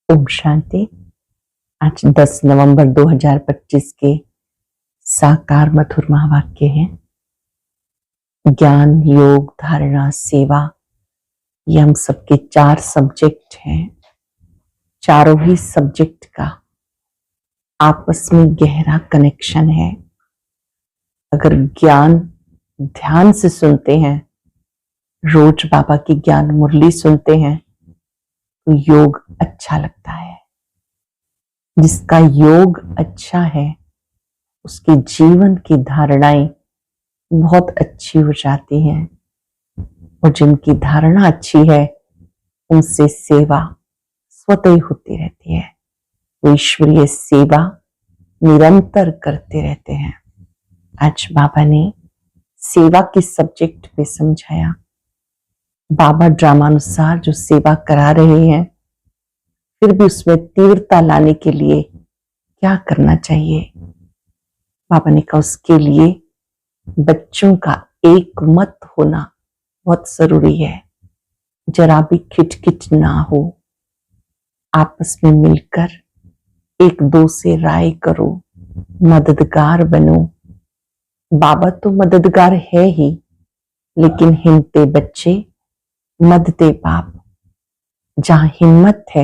ओम शांति। आज 10 नवंबर 2025 के साकार मधुर महावाक्य हैं। ज्ञान, योग, धारणा, सेवा, ये हम सबके 4 सब्जेक्ट हैं। चारों ही सब्जेक्ट का आपस में गहरा कनेक्शन है। अगर ज्ञान ध्यान से सुनते हैं, रोज बाबा की ज्ञान मुरली सुनते हैं, तो योग अच्छा लगता है। जिसका योग अच्छा है उसके जीवन की धारणाएं बहुत अच्छी हो जाती हैं, और जिनकी धारणा अच्छी है उनसे सेवा स्वतः ही होती रहती है। वो ईश्वरीय सेवा निरंतर करते रहते हैं। आज बाबा ने सेवा के सब्जेक्ट पे समझाया। बाबा ड्रामानुसार जो सेवा करा रहे हैं, फिर भी उसमें तीव्रता लाने के लिए क्या करना चाहिए। बाबा ने कहा उसके लिए बच्चों का एक मत होना बहुत जरूरी है। जरा भी खिटखिट ना हो, आपस में मिलकर एक दो से राय करो, मददगार बनो। बाबा तो मददगार है ही, लेकिन हिम्मते बच्चे मददे बाप। जहां हिम्मत है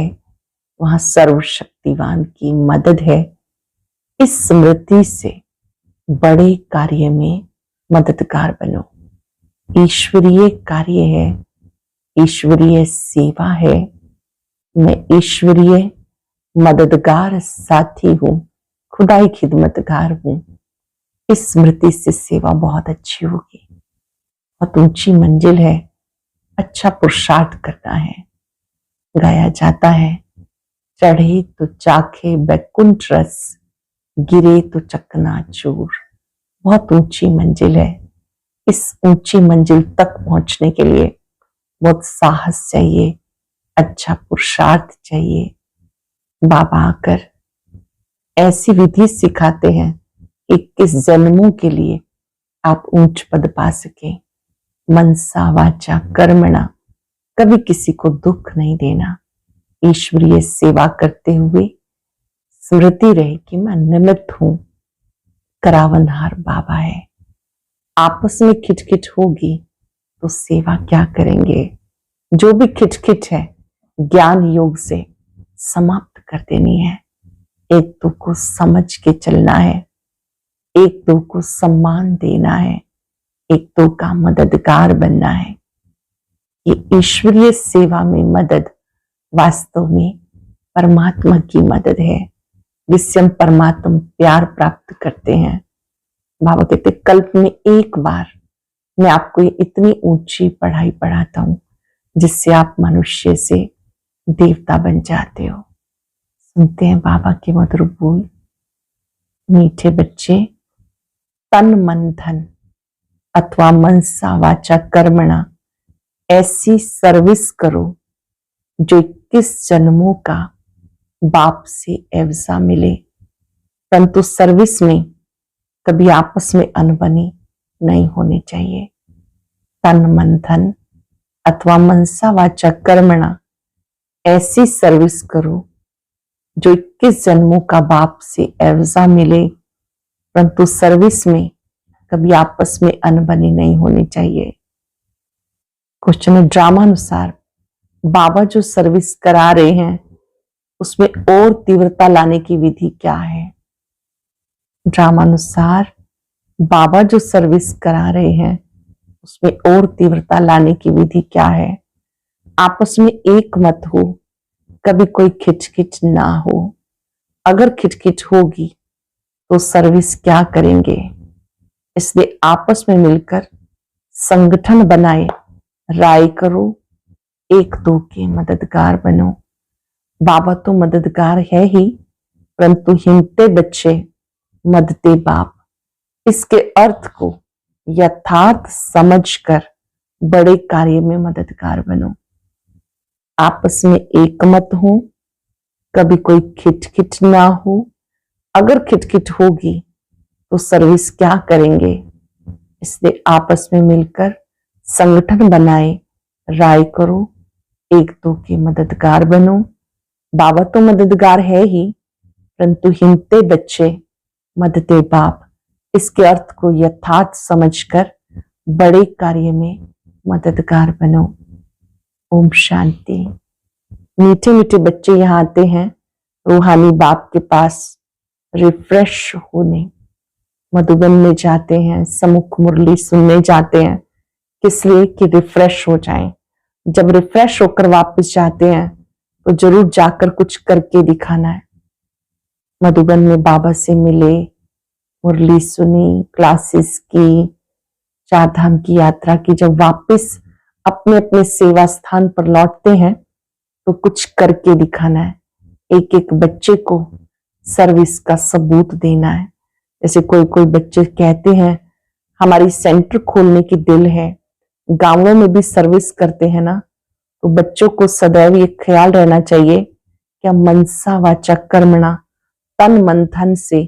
वहां सर्वशक्तिवान की मदद है। इस स्मृति से बड़े कार्य में मददगार बनो। ईश्वरीय कार्य है, ईश्वरीय सेवा है। मैं ईश्वरीय मददगार साथी हूं, खुदाई खिदमतगार हूं। इस स्मृति से सेवा बहुत अच्छी होगी। बहुत ऊंची मंजिल है, अच्छा पुरुषार्थ करना है। गाया जाता है, चढ़े तो चाखे बैकुंठ रस, गिरे तो चकनाचूर। बहुत ऊंची मंजिल है। इस ऊंची मंजिल तक पहुंचने के लिए बहुत साहस चाहिए, अच्छा पुरुषार्थ चाहिए। बाबा आकर ऐसी विधि सिखाते हैं कि किस जन्मों के लिए आप ऊंच पद पा सके। मनसा वाचा कर्मणा, कभी किसी को दुख नहीं देना। ईश्वरीय सेवा करते हुए स्मृति रहे कि मैं निमित्त हूं, करावनहार बाबा है। आपस में खिटखिट होगी तो सेवा क्या करेंगे। जो भी खिटखिट है ज्ञान योग से समाप्त कर देनी है। एक दो को समझ के चलना है, एक दो को सम्मान देना है, एक दो का मददगार बनना है। ये ईश्वरीय सेवा में मदद वास्तव में परमात्मा की मदद है, जिससे हम परमात्मा प्यार प्राप्त करते हैं। बाबा कहते कल्प में एक बार मैं आपको इतनी ऊंची पढ़ाई पढ़ाता हूं जिससे आप मनुष्य से देवता बन जाते हो। सुनते हैं बाबा के मधुर बोल। मीठे बच्चे, तन मन धन अथवा मनसा वाचा कर्मणा ऐसी सर्विस करो जो 21 जन्मों का बाप से एवजा मिले, परंतु सर्विस में कभी आपस में अनबनी नहीं होनी चाहिए। तन मन धन अथवा मनसा वाचा कर्मणा ऐसी सर्विस करो जो 21 जन्मों का बाप से एवजा मिले, परंतु सर्विस में कभी आपस में अनबनी नहीं होनी चाहिए। क्वेश्चन ड्रामा अनुसार बाबा जो सर्विस करा रहे हैं उसमें और तीव्रता लाने की विधि क्या है। ड्रामानुसार बाबा जो सर्विस करा रहे हैं उसमें और तीव्रता लाने की विधि क्या है। आपस में एक मत हो, कभी कोई खिचखिच ना हो। अगर खिचखिच होगी तो सर्विस क्या करेंगे। इसलिए आपस में मिलकर संगठन बनाए, राय करो, एक दो के मददगार बनो। बाबा तो मददगार है ही, परंतु हिम्मते बच्चे मददे बाप। इसके अर्थ को यथार्थ समझकर बड़े कार्य में मददगार बनो। आपस में एकमत हो, कभी कोई खिटखिट ना हो। अगर खिटखिट होगी तो सर्विस क्या करेंगे। इसलिए आपस में मिलकर संगठन बनाए, राय करो, एक दो के मददगार बनो। बाबा तो मददगार है ही, परंतु हिमते बच्चे मददे बाप, इसके अर्थ को यथार्थ समझकर बड़े कार्य में मददगार बनो। ओम शांति। मीठे मीठे बच्चे यहाँ आते हैं रूहानी बाप के पास रिफ्रेश होने, मधुबन में जाते हैं, सम्मुख मुरली सुनने जाते हैं, किस लिए कि रिफ्रेश हो जाएं। जब रिफ्रेश होकर वापस जाते हैं तो जरूर जाकर कुछ करके दिखाना है। मधुबन में बाबा से मिले, मुरली सुनी, क्लासेस की, चार धाम की यात्रा की, जब वापस अपने अपने सेवा स्थान पर लौटते हैं तो कुछ करके दिखाना है। एक एक बच्चे को सर्विस का सबूत देना है। जैसे कोई कोई बच्चे कहते हैं हमारी सेंटर खोलने की दिल है, गांवों में भी सर्विस करते हैं ना, तो बच्चों को सदैव ये ख्याल रहना चाहिए कि हम मनसा वाचा कर्मणा तन मन धन से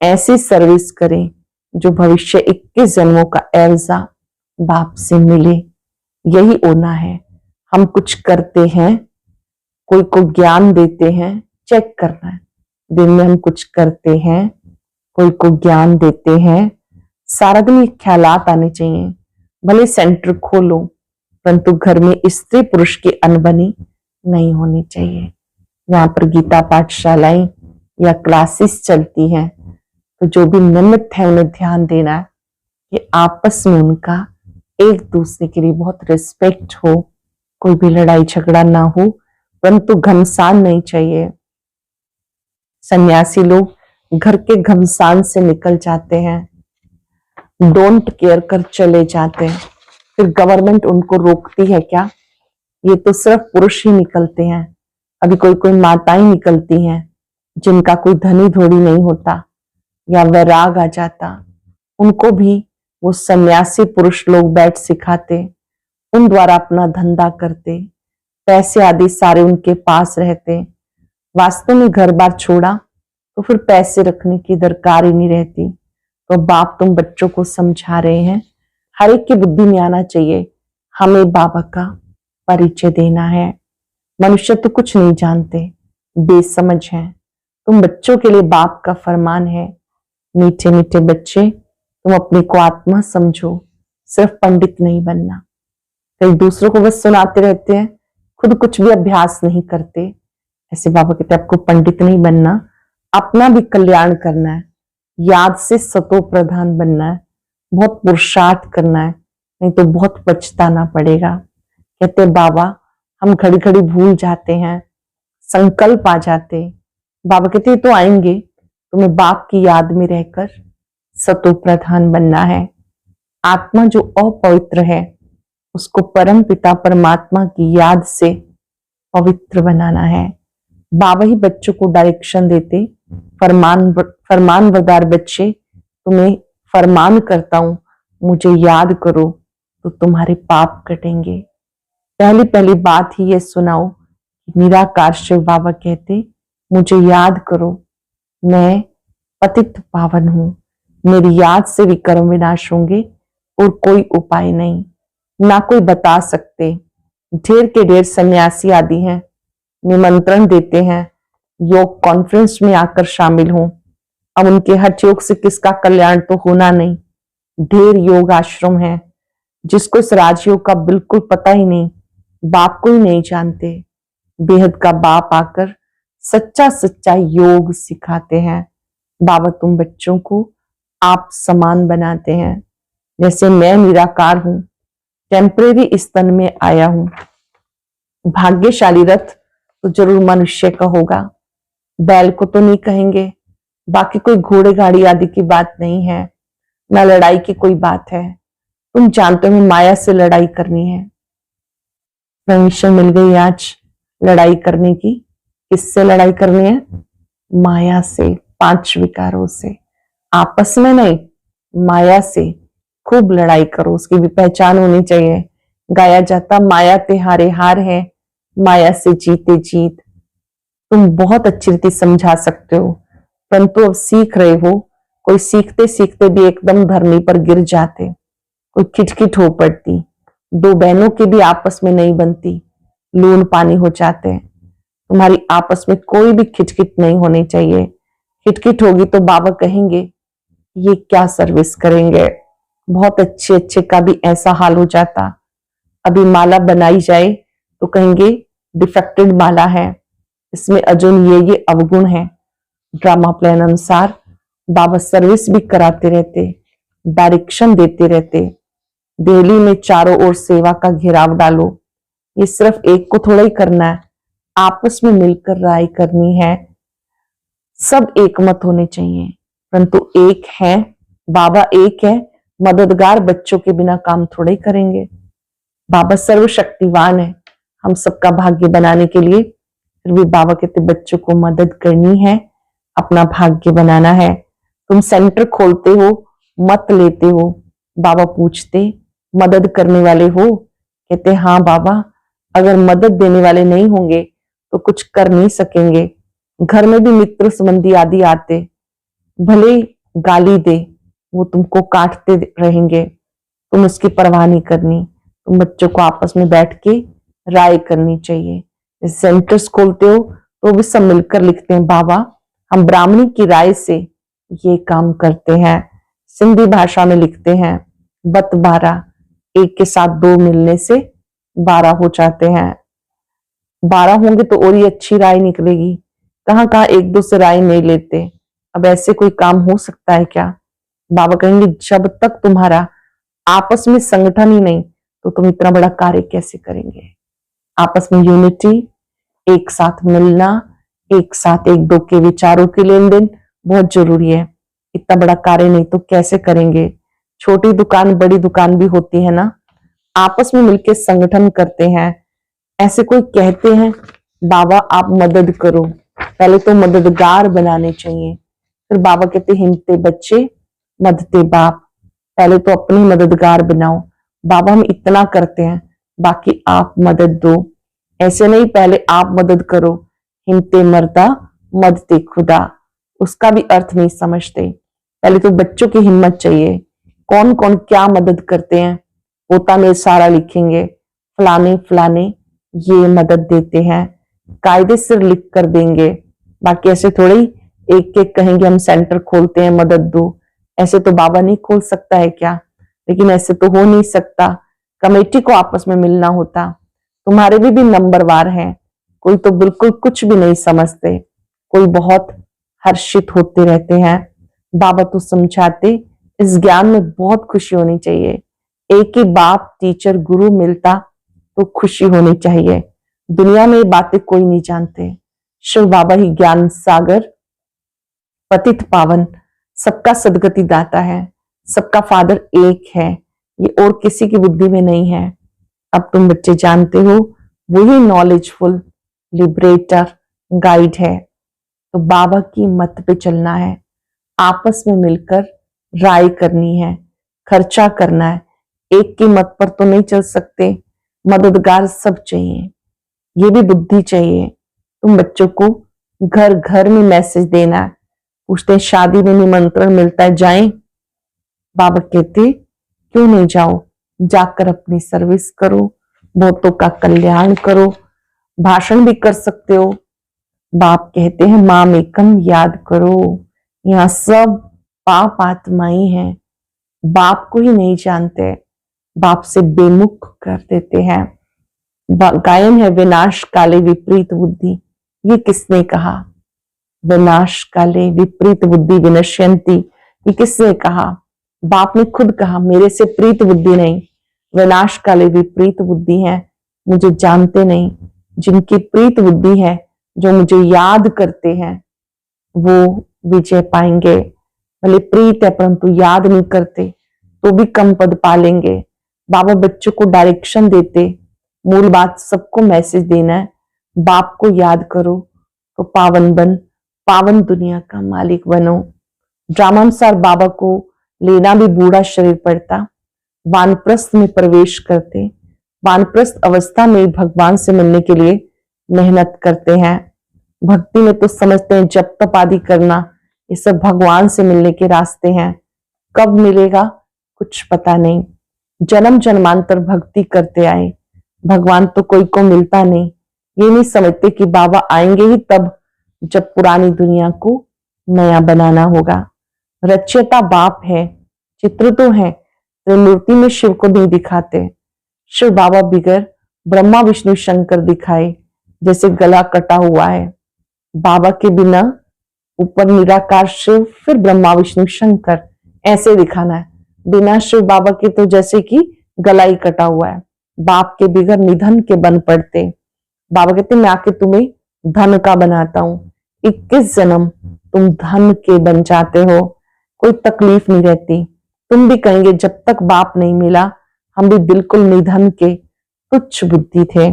ऐसी सर्विस करें जो भविष्य 21 जन्मों का एवजा बाप से मिले। यही होना है। हम कुछ करते हैं, कोई को ज्ञान देते हैं, चेक करना है। दिन में हम कुछ करते हैं, कोई को ज्ञान देते हैं, सारा दिन ये ख्यालात आने चाहिए। भले सेंटर खोलो, परंतु घर में स्त्री पुरुष की अनबनी नहीं होनी चाहिए। यहाँ पर गीता पाठशालाएं या क्लासेस चलती हैं, तो जो भी निमित्त है उन्हें ध्यान देना है कि आपस में उनका एक दूसरे के लिए बहुत रिस्पेक्ट हो, कोई भी लड़ाई झगड़ा ना हो, परंतु घमसान नहीं चाहिए। सन्यासी लोग घर के घमसान से निकल जाते हैं, डोंट केयर कर चले जाते हैं, फिर गवर्नमेंट उनको रोकती है क्या? ये तो सिर्फ पुरुष ही निकलते हैं। अभी कोई कोई माताएं निकलती हैं जिनका कोई धनी धोड़ी नहीं होता या वैराग आ जाता, उनको भी वो सन्यासी पुरुष लोग बैठ सिखाते, उन द्वारा अपना धंधा करते, पैसे आदि सारे उनके पास रहते। वास्तव में घर बार छोड़ा तो फिर पैसे रखने की दरकार ही नहीं रहती। तो बाप तुम बच्चों को समझा रहे हैं, हर एक की बुद्धि में आना चाहिए हमें बाबा का परिचय देना है। मनुष्य तो कुछ नहीं जानते, बेसमझ हैं। तुम बच्चों के लिए बाप का फरमान है, मीठे मीठे बच्चे तुम अपने को आत्मा समझो, सिर्फ पंडित नहीं बनना। कई दूसरों को बस सुनाते रहते हैं, खुद कुछ भी अभ्यास नहीं करते। ऐसे बाबा कहते हैं आपको पंडित नहीं बनना, अपना भी कल्याण करना है, याद से सतो प्रधान बनना है, बहुत पुरुषार्थ करना है, नहीं तो बहुत पछताना पड़ेगा। कहते बाबा हम घड़ी घड़ी भूल जाते हैं, संकल्प आ जाते। बाबा कहते तो आएंगे, तुम्हें बाप की याद में रहकर सतो प्रधान बनना है। आत्मा जो अपवित्र है उसको परम पिता परमात्मा की याद से पवित्र बनाना है। बाबा ही बच्चों को डायरेक्शन देते, फरमानबरदार बच्चे तुम्हें फरमान करता हूं, मुझे याद करो तो तुम्हारे पाप कटेंगे। पहली पहली बात ही ये सुनाओ, निराकार शिव बाबा कहते मुझे याद करो, मैं पतित पावन हूं, मेरी याद से भी कर्म विनाश होंगे और कोई उपाय नहीं, ना कोई बता सकते। ढेर के ढेर सन्यासी आदि हैं, निमंत्रण देते हैं योग कॉन्फ्रेंस में आकर शामिल हों। अब उनके हठ योग से किसका कल्याण तो होना नहीं। ढेर योग आश्रम है, जिसको इस राजयोग का बिल्कुल पता ही नहीं, बाप को ही नहीं जानते। बेहद का बाप आकर सच्चा सच्चा योग सिखाते हैं। बाबा तुम बच्चों को आप समान बनाते हैं। जैसे मैं निराकार हूं, टेम्परेरी इस तन में आया हूं, भाग्यशाली रथ तो जरूर मनुष्य का होगा, बैल को तो नहीं कहेंगे। बाकी कोई घोड़े गाड़ी आदि की बात नहीं है, ना लड़ाई की कोई बात है। तुम जानते हो माया से लड़ाई करनी है। परमिशन मिल गई आज लड़ाई करने की। किससे लड़ाई करनी है? माया से, 5 विकारों से। आपस में नहीं, माया से खूब लड़ाई करो। उसकी भी पहचान होनी चाहिए। गाया जाता माया ते हारे हार है, माया से जीते जीत। तुम बहुत अच्छी रीति समझा सकते हो, परंतु अब सीख रहे हो। कोई सीखते सीखते भी एकदम धरनी पर गिर जाते, कोई खिटखिट हो पड़ती, 2 बहनों की भी आपस में नहीं बनती, लून पानी हो जाते हैं। तुम्हारी आपस में कोई भी खिटखिट नहीं होनी चाहिए। खिटखिट होगी तो बाबा कहेंगे ये क्या सर्विस करेंगे। बहुत अच्छे अच्छे का भी ऐसा हाल हो जाता। अभी माला बनाई जाए तो कहेंगे डिफेक्टेड माला है, इसमें अर्जुन ये अवगुण है। ड्रामा प्लान अनुसार बाबा सर्विस भी कराते रहते, डायरेक्शन देते रहते। दिल्ली में चारों ओर सेवा का घेराव डालो। ये सिर्फ एक को थोड़ा ही करना है, आपस में मिलकर राय करनी है। सब एक मत होने चाहिए, परंतु एक है बाबा, एक है मददगार। बच्चों के बिना काम थोड़े ही करेंगे। बाबा सर्वशक्तिवान है। हम सबका भाग्य बनाने के लिए फिर भी बाबा कहते बच्चों को मदद करनी है, अपना भाग्य बनाना है। तुम सेंटर खोलते हो, मत लेते हो। बाबा पूछते मदद करने वाले हो? कहते हाँ बाबा, अगर मदद देने वाले नहीं होंगे तो कुछ कर नहीं सकेंगे। घर में भी मित्र संबंधी आदि आते, भले गाली दे, वो तुमको काटते रहेंगे, तुम उसकी परवाह नहीं करनी। तुम बच्चों को आपस में बैठ के राय करनी चाहिए। सेंटर्स खोलते हो तो भी सब मिलकर लिखते हैं बाबा हम ब्राह्मणी की राय से ये काम करते हैं। सिंधी भाषा में लिखते हैं बत 12, एक के साथ 2 मिलने से 12 हो जाते हैं। 12 होंगे तो और ही अच्छी राय निकलेगी। कहाँ कहाँ एक दो से राय नहीं लेते। अब ऐसे कोई काम हो सकता है क्या? बाबा कहेंगे जब तक तुम्हारा आपस में संगठन ही नहीं तो तुम इतना बड़ा कार्य कैसे करेंगे। आपस में यूनिटी, एक साथ मिलना, एक साथ एक दो के विचारों की लेन देन बहुत जरूरी है। इतना बड़ा कार्य नहीं तो कैसे करेंगे। छोटी दुकान बड़ी दुकान भी होती है ना, आपस में मिलकर संगठन करते हैं। ऐसे कोई कहते हैं बाबा आप मदद करो, पहले तो मददगार बनाने चाहिए। फिर बाबा कहते हिमते बच्चे मददते बाप, पहले तो अपनी मददगार बनाओ। बाबा हम इतना करते हैं, बाकी आप मदद दो। ऐसे नहीं पहले आप मदद करो, हिमते मरदा मददते खुदा, उसका भी अर्थ नहीं समझते। पहले तो बच्चों की हिम्मत चाहिए। कौन कौन क्या मदद करते हैं, पोता में सारा लिखेंगे फलाने फलाने ये मदद देते हैं, कायदे से लिख कर देंगे। बाकी ऐसे थोड़े ही एक एक कहेंगे हम सेंटर खोलते हैं मदद दो। ऐसे तो बाबा नहीं खोल सकता है क्या? लेकिन ऐसे तो हो नहीं सकता। कमेटी को आपस में मिलना होता। तुम्हारे भी नंबरवार हैं, कोई तो बिल्कुल कुछ भी नहीं समझते, कोई बहुत हर्षित होते रहते हैं। बाबा तो समझाते इस ज्ञान में बहुत खुशी होनी चाहिए। एक ही बाप टीचर गुरु मिलता तो खुशी होनी चाहिए। दुनिया में ये बातें कोई नहीं जानते। शिव बाबा ही ज्ञान सागर, पतित पावन, सबका सदगति दाता है, सबका फादर एक है। ये और किसी की बुद्धि में नहीं है। अब तुम बच्चे जानते हो वही नॉलेजफुल लिबरेटर गाइड है। तो बाबा की मत पे चलना है, आपस में मिलकर राय करनी है, खर्चा करना है। एक की मत पर तो नहीं चल सकते, मददगार सब चाहिए। ये भी बुद्धि चाहिए। तुम बच्चों को घर घर में मैसेज देना है। पूछते हैं शादी में निमंत्रण मिलता है जाएं? बाबा कहते क्यों नहीं जाओ, जाकर अपनी सर्विस करो, बहुतों का कल्याण करो, भाषण भी कर सकते हो। बाप कहते हैं माम एकम याद करो। यहाँ सब पाप आत्माएं हैं, बाप को ही नहीं जानते, बाप से बेमुख कर देते हैं। गायन है विनाश काले विपरीत बुद्धि। ये किसने कहा? विनाश काले विपरीत बुद्धि विनश्यंती, ये किसने कहा? बाप ने खुद कहा मेरे से प्रीत बुद्धि नहीं, विनाश काले विपरीत बुद्धि है। मुझे जानते नहीं। जिनकी प्रीत बुद्धि है, जो मुझे याद करते हैं, वो विजय पाएंगे। भले प्रीत है परंतु याद नहीं करते तो भी कम पद पालेंगे। बाबा बच्चों को डायरेक्शन देते, मूल बात सबको मैसेज देना है, बाप को याद करो तो पावन बन, पावन दुनिया का मालिक बनो। ड्रामानुसार बाबा को लेना भी बूढ़ा शरीर पड़ता। वानप्रस्थ में प्रवेश करते, वानप्रस्थ अवस्था में भगवान से मिलने के लिए मेहनत करते हैं। भक्ति में तो समझते हैं जप तप आदि करना ये सब भगवान से मिलने के रास्ते हैं। कब मिलेगा कुछ पता नहीं। जन्म जन्मांतर भक्ति करते आए, भगवान तो कोई को मिलता नहीं। ये नहीं समझते कि बाबा आएंगे ही तब जब पुरानी दुनिया को नया बनाना होगा। रचयिता बाप है, चित्र तो है, त्रिमूर्ति में शिव को नहीं दिखाते। शिव बाबा बिगर ब्रह्मा विष्णु शंकर दिखाए, जैसे गला कटा हुआ है। बाबा के बिना ऊपर निराकार शिव, फिर ब्रह्मा विष्णु शंकर, ऐसे दिखाना है। बिना शिव बाबा के तो जैसे कि गला ही कटा हुआ है। बाप के बिगर निधन के बन पड़ते। बाबा कहते मैं आके तुम्हें धन का बनाता हूं। 21 जन्म तुम धन के बन जाते हो, कोई तकलीफ नहीं रहती। तुम भी कहेंगे जब तक बाप नहीं मिला हम भी बिल्कुल निधन के तुच्छ बुद्धि थे।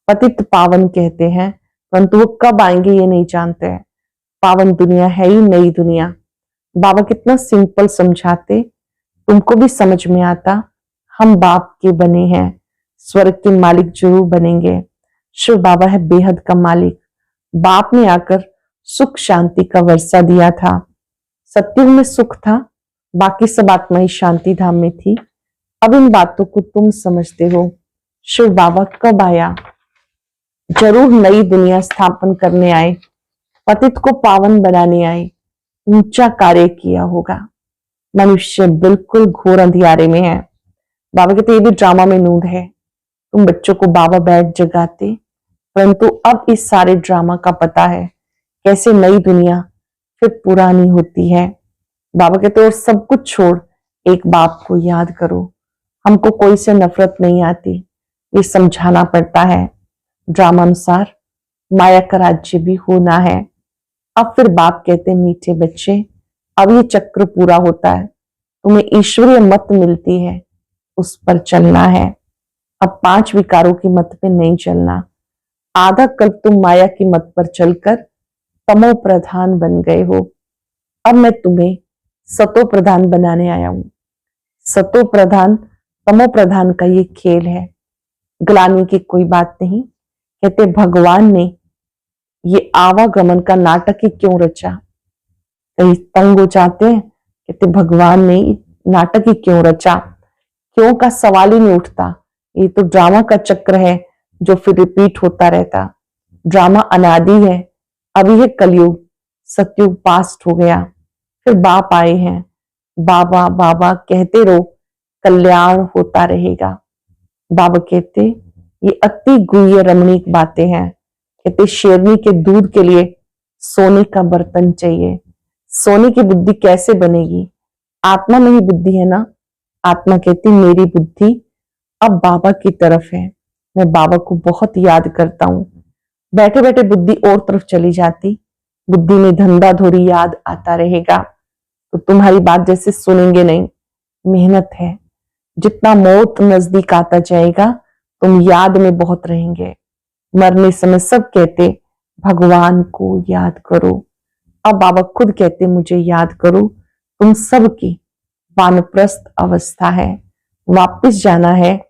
पतित पावन कहते हैं, परंतु वो कब आएंगे ये नहीं जानते हैं। पावन दुनिया है ही नई दुनिया। बाबा कितना सिंपल समझाते, तुमको भी समझ में आता। हम बाप के बने हैं, स्वर्ग के मालिक जरूर बनेंगे। शिव बाबा है बेहद का मालिक। बाप ने आकर सुख शांति का वर्षा दिया था। सत्युग में सुख था, बाकी सब आत्मा ही शांति धाम में थी। अब इन बातों को तुम समझते हो। शिव बाबा कब आया? जरूर नई दुनिया स्थापन करने आए, पतित को पावन बनाने आए, ऊंचा कार्य किया होगा। मनुष्य बिल्कुल घोर अंधियारे में है। बाबा कहते ये भी ड्रामा में नूंद है। तुम बच्चों को बाबा बैठ जगाते, परंतु अब इस सारे ड्रामा का पता है कैसे नई दुनिया फिर पुरानी होती है। बाबा कहते और सब कुछ छोड़ एक बाप को याद करो। हमको कोई से नफरत नहीं आती, ये समझाना पड़ता है। ड्रामा अनुसार माया का राज्य भी होना है। अब फिर बाप कहते मीठे बच्चे, अब ये चक्र पूरा होता है, तुम्हें ईश्वरीय मत मिलती है, उस पर चलना है। अब 5 विकारों की मत पे नहीं चलना। आधा कल्प तुम माया की मत पर चलकर तमो प्रधान बन गए हो। अब मैं तुम्हें सतो प्रधान बनाने आया हूं। सतो प्रधान तमो प्रधान का ये खेल है, ग्लानि की कोई बात नहीं। कहते भगवान ने ये आवागमन का नाटक ही क्यों रचा? कहीं तंग हो जाते हैं, कहते भगवान ने नाटक ही क्यों रचा? क्यों का सवाल ही नहीं उठता। ये तो ड्रामा का चक्र है जो फिर रिपीट होता रहता। ड्रामा अनादि है। अभी है कलयुग, सतयुग पास्ट हो गया, फिर बाप आए हैं। बाबा बाबा कहते रहो, कल्याण होता रहेगा। बाबा कहते ये अति गुह्य रमणीक बातें हैं। कहते शेरनी के दूध के लिए सोने का बर्तन चाहिए। सोने की बुद्धि कैसे बनेगी? आत्मा में ही बुद्धि है ना। आत्मा कहती मेरी बुद्धि अब बाबा की तरफ है, मैं बाबा को बहुत याद करता हूं। बैठे बैठे बुद्धि और तरफ चली जाती, बुद्धि में धंधा धोरी याद आता रहेगा, तो तुम्हारी बात जैसे सुनेंगे नहीं। मेहनत है, जितना मौत नजदीक आता जाएगा तुम याद में बहुत रहेंगे। मरने समय सब कहते भगवान को याद करो। अब बाबा खुद कहते मुझे याद करो। तुम सबकी वानप्रस्थ अवस्था है, वापस जाना है,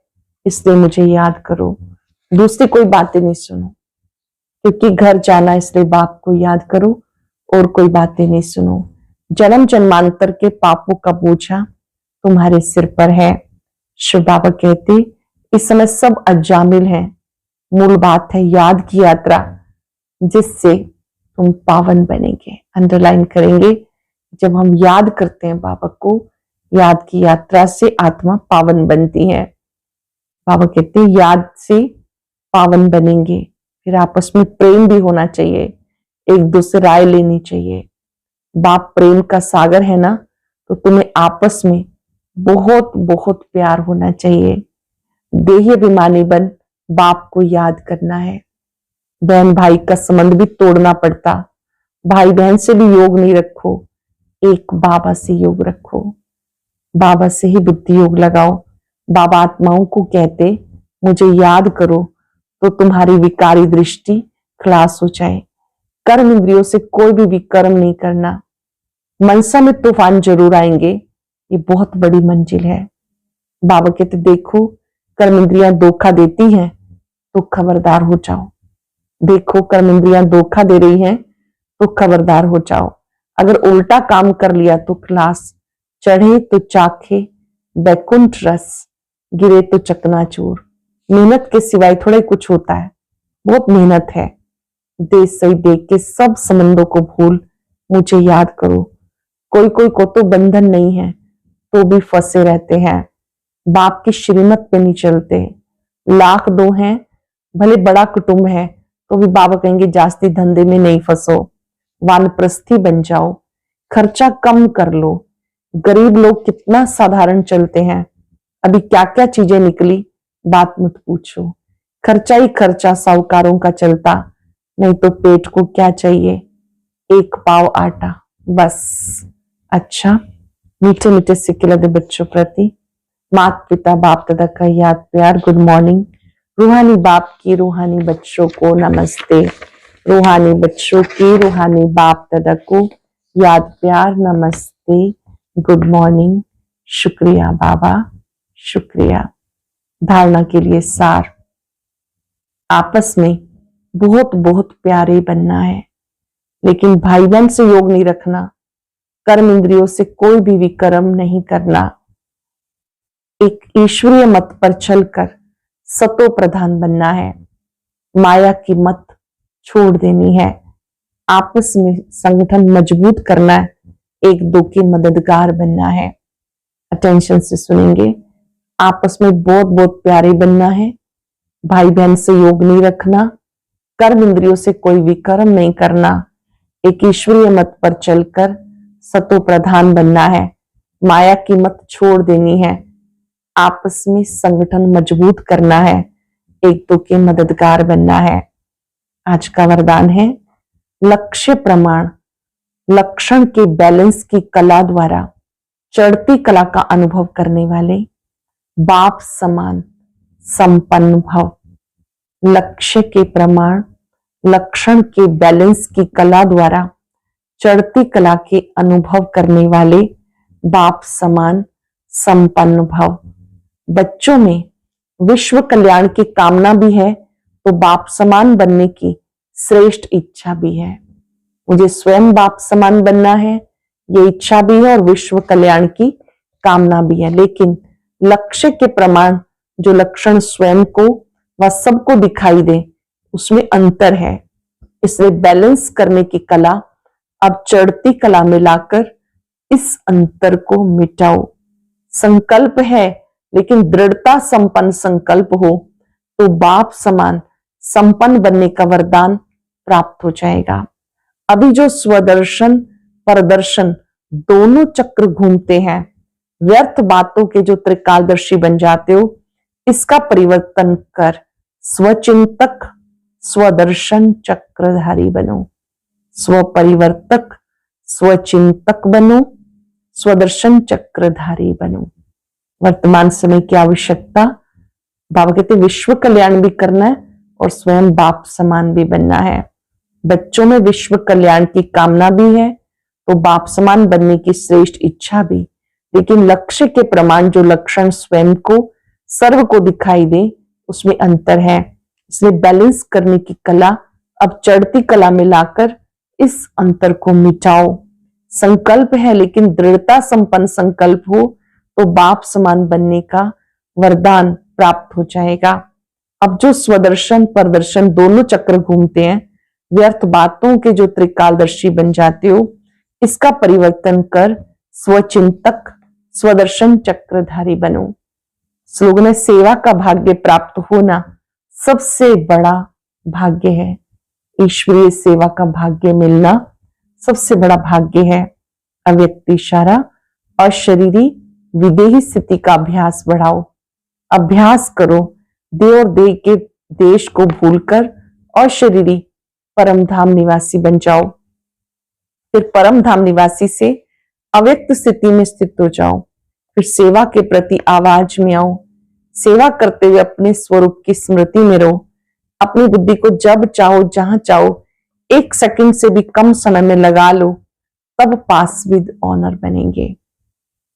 इसलिए मुझे याद करो। दूसरी कोई बातें नहीं सुनो, क्योंकि घर जाना इसलिए बाप को याद करो और कोई बातें नहीं सुनो। जन्म जन्मांतर के पापों का बोझा तुम्हारे सिर पर है। शिव बाबा कहते इस समय सब अजामिल हैं। मूल बात है याद की यात्रा, जिससे तुम पावन बनेंगे। अंडरलाइन करेंगे, जब हम याद करते हैं बाबा को, याद की यात्रा से आत्मा पावन बनती है। बाबा कहते हैं याद से पावन बनेंगे। फिर आपस में प्रेम भी होना चाहिए, एक दूसरे राय लेनी चाहिए। बाप प्रेम का सागर है ना, तो तुम्हें आपस में बहुत बहुत प्यार होना चाहिए। देही अभिमानी बन बाप को याद करना है। बहन भाई का संबंध भी तोड़ना पड़ता। भाई बहन से भी योग नहीं रखो, एक बाबा से योग रखो। बाबा से ही बुद्धि योग लगाओ। बाबा आत्माओं को कहते मुझे याद करो, तो तुम्हारी विकारी दृष्टि खलास हो जाए। कर्म इंद्रियों से कोई भी विकर्म नहीं करना। मनसा में तूफान जरूर आएंगे, ये बहुत बड़ी मंजिल है। बाबा कहते देखो कर्म इंद्रियां धोखा देती हैं तो खबरदार हो जाओ। देखो कर्म इंद्रियां धोखा दे रही हैं तो खबरदार हो जाओ। अगर उल्टा काम कर लिया तो क्लास, चढ़े तो चाखे बैकुंठ रस, गिरे तो चकनाचूर। मेहनत के सिवाय थोड़ा ही कुछ होता है। बहुत मेहनत है। देश सही देख के सब संबंधों को भूल मुझे याद करो। कोई कोई को तो बंधन नहीं है तो भी फंसे रहते हैं, बाप की श्रीमत पे नहीं चलते। लाख दो हैं, भले बड़ा कुटुंब है तो भी बाबा कहेंगे जास्ती धंधे में नहीं फंसो, वानप्रस्थी बन जाओ, खर्चा कम कर लो। गरीब लोग कितना साधारण चलते हैं, अभी क्या क्या चीजें निकली बात मत पूछो। खर्चा ही खर्चा साहूकारों का चलता, नहीं तो पेट को क्या चाहिए, एक पाव आटा बस। अच्छा, मीठे मीठे सिक्के लदे बच्चों प्रति माता पिता बाप दादा का याद प्यार गुड मॉर्निंग। रूहानी बाप की रूहानी बच्चों को नमस्ते। रूहानी बच्चों की रूहानी बाप दादा को याद प्यार नमस्ते गुड मॉर्निंग। शुक्रिया बाबा, शुक्रिया। धारणा के लिए सार, आपस में बहुत बहुत प्यारे बनना है, लेकिन भाई बहन से योग नहीं रखना, कर्म इंद्रियों से कोई भी विकर्म नहीं करना, एक ईश्वरीय मत पर चलकर सतो प्रधान बनना है, माया की मत छोड़ देनी है, आपस में संगठन मजबूत करना है, एक दो के मददगार बनना है। अटेंशन से सुनेंगे, आपस में बहुत बहुत प्यारे बनना है, भाई बहन से योग नहीं रखना, कर्म इंद्रियों से कोई विकर्म नहीं करना, एक ईश्वरीय मत पर चलकर सतो प्रधान बनना है, माया की मत छोड़ देनी है, आपस में संगठन मजबूत करना है, एक दो के मददगार बनना है। आज का वरदान है लक्ष्य प्रमाण, लक्षण के बैलेंस की कला द्वारा चढ़ती कला का अनुभव करने वाले बाप समान संपन्न भव। लक्ष्य के प्रमाण, लक्षण के बैलेंस की कला द्वारा चढ़ती कला के अनुभव करने वाले बाप समान संपन्न भव। बच्चों में विश्व कल्याण की कामना भी है तो बाप समान बनने की श्रेष्ठ इच्छा भी है। मुझे स्वयं बाप समान बनना है, ये इच्छा भी है और विश्व कल्याण की कामना भी है, लेकिन लक्ष्य के प्रमाण जो लक्षण स्वयं को व सबको दिखाई दे उसमें अंतर है। इसलिए बैलेंस करने की कला अब चढ़ती कला में लाकर इस अंतर को मिटाओ। संकल्प है लेकिन दृढ़ता संपन्न संकल्प हो तो बाप समान संपन्न बनने का वरदान प्राप्त हो जाएगा। अभी जो स्वदर्शन परदर्शन दोनों चक्र घूमते हैं, व्यर्थ बातों के जो त्रिकालदर्शी बन जाते हो, इसका परिवर्तन कर स्वचिंतक स्वदर्शन चक्रधारी बनो। स्वपरिवर्तक स्वचिंतक बनो, स्वदर्शन चक्रधारी बनो। वर्तमान समय की आवश्यकता, बाबा कहते विश्व कल्याण भी करना है और स्वयं बाप समान भी बनना है। बच्चों में विश्व कल्याण की कामना भी है तो बाप समान बनने की श्रेष्ठ इच्छा भी, लेकिन लक्ष्य के प्रमाण जो लक्षण स्वयं को सर्व को दिखाई दे उसमें अंतर है। इसलिए बैलेंस करने की कला अब चढ़ती कला में लाकर इस अंतर को मिटाओ। संकल्प है लेकिन दृढ़ता संपन्न संकल्प हो तो बाप समान बनने का वरदान प्राप्त हो जाएगा। अब जो स्वदर्शन परदर्शन दोनों चक्र घूमते हैं, व्यर्थ बातों के जो त्रिकालदर्शी बन जाते हो, इसका परिवर्तन कर स्वचिंतक स्वदर्शन चक्रधारी बनो। श्लोक में सेवा का भाग्य प्राप्त होना सबसे बड़ा भाग्य है। ईश्वरीय सेवा का भाग्य मिलना सबसे बड़ा भाग्य है। अव्यक्त इशारा और शरीरी विदेही स्थिति का अभ्यास बढ़ाओ। अभ्यास करो देह और देह के देश को भूलकर और शरीरी परम धाम निवासी बन जाओ। फिर परम धाम निवासी से अव्यक्त स्थिति में स्थित हो जाओ। फिर सेवा के प्रति आवाज में आओ। सेवा करते हुए अपने स्वरूप की स्मृति में रहो। अपनी बुद्धि को जब चाहो जहां चाहो एक सेकंड से भी कम समय में लगा लो, तब पास विद ऑनर बनेंगे।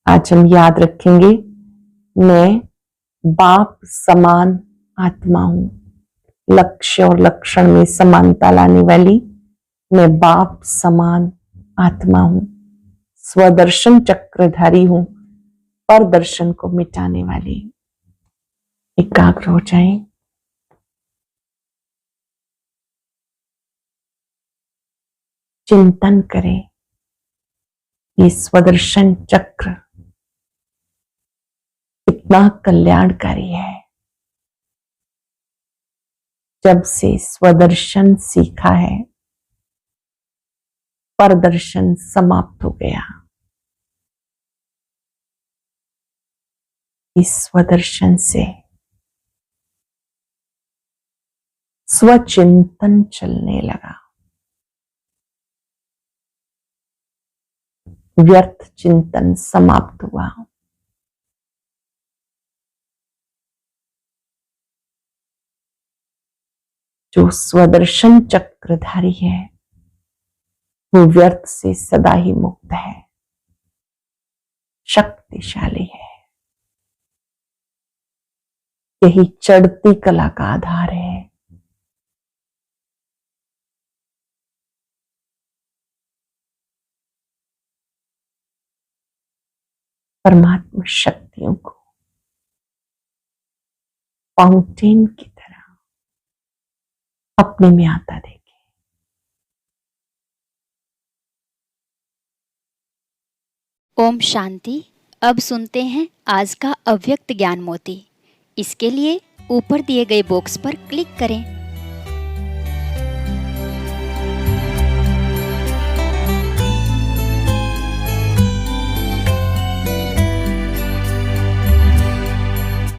आज हम याद रखेंगे, मैं बाप समान आत्मा हूं। लक्ष्य और लक्षण में समानता लाने वाली मैं बाप समान आत्मा हूं। स्वदर्शन चक्रधारी हूं, पर दर्शन को मिटाने वाली। एकाग्र हो जाएं। चिंतन करें, ये स्वदर्शन चक्र कितना कल्याणकारी है। जब से स्वदर्शन सीखा है, परदर्शन समाप्त हो गया। इस स्वदर्शन से स्वचिंतन चलने लगा, व्यर्थ चिंतन समाप्त हुआ। जो स्वदर्शन चक्रधारी है वो व्यर्थ से सदा ही मुक्त है, शक्तिशाली है। यही चढ़ती कला का आधार है। परमात्मा शक्तियों को फाउंटेन की तरह अपने में आता देखे। ओम शांति। अब सुनते हैं आज का अव्यक्त ज्ञान मोती। इसके लिए ऊपर दिए गए बॉक्स पर क्लिक करें।